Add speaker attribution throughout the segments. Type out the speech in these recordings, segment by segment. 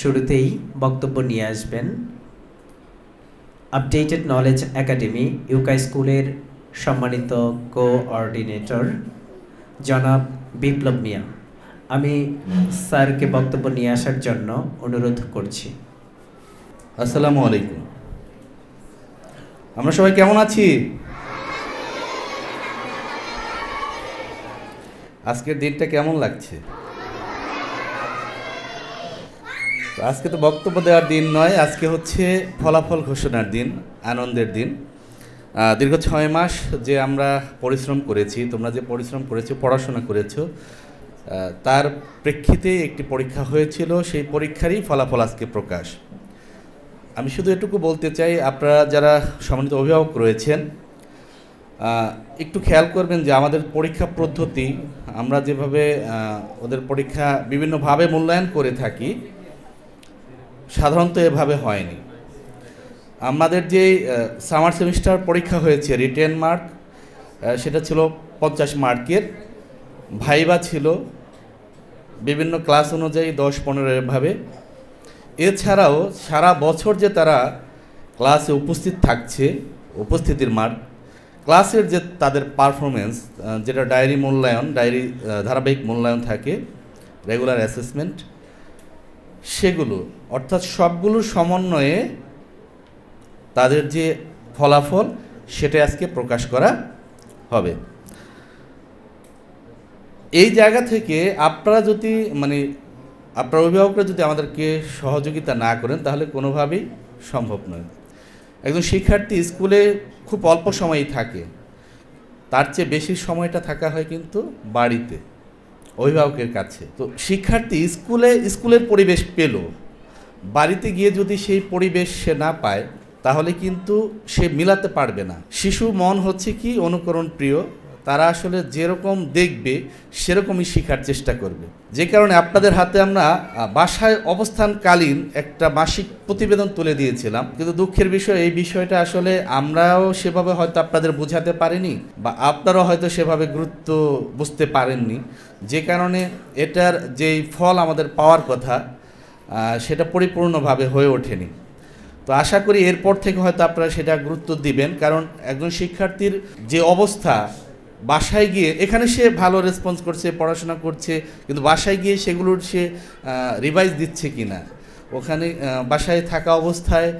Speaker 1: শুরুতেই বক্তব্য নিয়ে আসবেন আপডেটেড নলেজ একাডেমি ইউকা স্কুলের সম্মানিত কোঅর্ডিনেটর জনাব বিপ্লব মিয়া। আমি স্যারকে বক্তব্য নিয়ে আসার জন্য অনুরোধ করছি।
Speaker 2: আসসালামু আলাইকুম। আমরা সবাই কেমন আছি? আজকের দিনটা কেমন লাগছে? আজকে তো বক্তব্য দেওয়ার দিন নয়, আজকে হচ্ছে ফলাফল ঘোষণার দিন, আনন্দের দিন। দীর্ঘ 6 মাস যে আমরা পরিশ্রম করেছি, তোমরা যে পরিশ্রম করেছো, পড়াশোনা করেছো, তার প্রেক্ষিতে একটি পরীক্ষা হয়েছিল, সেই পরীক্ষারই ফলাফল আজকে প্রকাশ। আমি শুধু এটুকু বলতে চাই, আপনারা যারা সম্মানিত অভিভাবক রয়েছেন একটু খেয়াল করবেন যে আমাদের পরীক্ষা পদ্ধতি, আমরা যেভাবে ওদের পরীক্ষা বিভিন্নভাবে মূল্যায়ন করে থাকি, সাধারণত এভাবে হয়নি। আমাদের যে সামার সেমিস্টার পরীক্ষা হয়েছে, রিটেন মার্ক সেটা ছিল 50 মার্কের, ভাইবা ছিল বিভিন্ন ক্লাস অনুযায়ী 10-15 এভাবে। এছাড়াও সারা বছর যে তারা ক্লাসে উপস্থিত থাকছে, উপস্থিতির মার্ক, ক্লাসের যে তাদের পারফরমেন্স, যেটা ডায়েরি মূল্যায়ন, ডায়েরি ধারাবাহিক মূল্যায়ন থাকে, রেগুলার অ্যাসেসমেন্ট, সেগুলো অর্থাৎ সবগুলোর সমন্বয়ে তাদের যে ফলাফল সেটা আজকে প্রকাশ করা হবে। এই জায়গা থেকে আপনারা যদি আপনার অভিভাবকরা যদি আমাদেরকে সহযোগিতা না করেন তাহলে কোনোভাবেই সম্ভব নয়। একজন শিক্ষার্থী স্কুলে খুব অল্প সময়ই থাকে, তার চেয়ে বেশি সময়টা থাকা হয় কিন্তু বাড়িতে, অভিভাবকের কাছে। তো শিক্ষার্থী স্কুলের পরিবেশ পেল, বাড়িতে গিয়ে যদি সেই পরিবেশ সে না পায় তাহলে কিন্তু সে মিলাতে পারবে না। শিশু মন হচ্ছে কি অনুকরণ প্রিয়, তারা আসলে যেরকম দেখবে সেরকমই শেখার চেষ্টা করবে। যে কারণে আপনাদের হাতে আমরা বাসায় অবস্থানকালীন একটা মাসিক প্রতিবেদন তুলে দিয়েছিলাম, কিন্তু দুঃখের বিষয় এই বিষয়টা আসলে আমরাও সেভাবে হয়তো আপনাদের বোঝাতে পারিনি বা আপনারাও হয়তো সেভাবে গুরুত্ব বুঝতে পারেননি, যে কারণে এটার যেই ফল আমাদের পাওয়ার কথা সেটা পরিপূর্ণভাবে হয়ে ওঠেনি। তো আশা করি এরপর থেকে হয়তো আপনারা সেটা গুরুত্ব দিবেন, কারণ একজন শিক্ষার্থীর যে অবস্থা, বাসায় গিয়ে এখানে সে ভালো রেসপন্স করছে, পড়াশোনা করছে, কিন্তু বাসায় গিয়ে সেগুলোর সে রিভাইজ দিচ্ছে কি না, ওখানে বাসায় থাকা অবস্থায়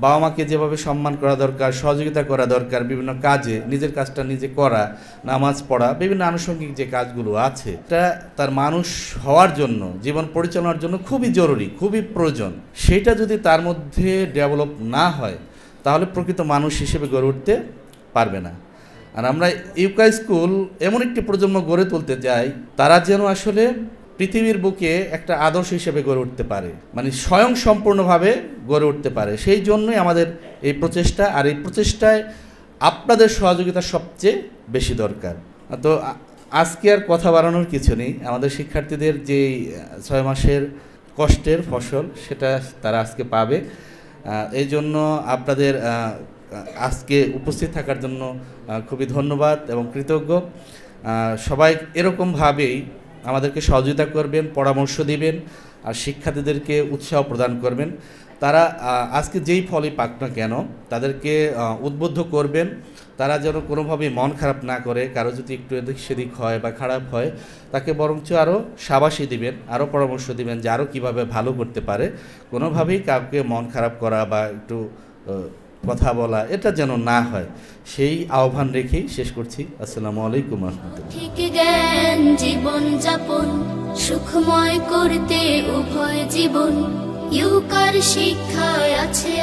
Speaker 2: বাবা মাকে যেভাবে সম্মান করা দরকার, সহযোগিতা করা দরকার, বিভিন্ন কাজে নিজের কাজটা নিজে করা, নামাজ পড়া, বিভিন্ন আনুষঙ্গিক যে কাজগুলো আছে, এটা তার মানুষ হওয়ার জন্য, জীবন পরিচালনার জন্য খুবই জরুরি, খুবই প্রয়োজন। সেটা যদি তার মধ্যে ডেভেলপ না হয় তাহলে প্রকৃত মানুষ হিসেবে গড়ে উঠতে পারবে না। আর আমরা ইউকা স্কুল এমন একটি প্রজন্ম গড়ে তুলতে চাই, তারা যেন আসলে পৃথিবীর বুকে একটা আদর্শ হিসেবে গড়ে উঠতে পারে, স্বয়ং সম্পূর্ণভাবে গড়ে উঠতে পারে। সেই জন্যই আমাদের এই প্রচেষ্টা, আর এই প্রচেষ্টায় আপনাদের সহযোগিতা সবচেয়ে বেশি দরকার। তো আজকে আর কথা বাড়ানোর কিছু নেই, আমাদের শিক্ষার্থীদের যেই 6 মাসের কষ্টের ফসল সেটা তারা আজকে পাবে। এই জন্য আপনাদের আজকে উপস্থিত থাকার জন্য খুবই ধন্যবাদ এবং কৃতজ্ঞ। সবাই এরকমভাবেই আমাদেরকে সহযোগিতা করবেন, পরামর্শ দিবেন, আর শিক্ষার্থীদেরকে উৎসাহ প্রদান করবেন। তারা আজকে যেই ফলই পাক না কেন তাদেরকে উদ্বুদ্ধ করবেন, তারা যেন কোনোভাবেই মন খারাপ না করে। কারো যদি একটু এদিক সেদিক হয় বা খারাপ হয়, তাকে বরঞ্চ আরও শাবাশি দিবেন, আরও পরামর্শ দিবেন যে আরও কীভাবে ভালো করতে পারে। কোনোভাবেই কাউকে মন খারাপ করা বা একটু কথা বলা এটা যেন না হয়, সেই আহ্বান রেখেই শেষ করছি। আসসালামু আলাইকুম ওয়া রাহমাতুল্লাহ।
Speaker 3: ঠিক জ্ঞান জীবন যাপন সুখময় করতে উভয় জীবন ইউকার শিক্ষায় আছে।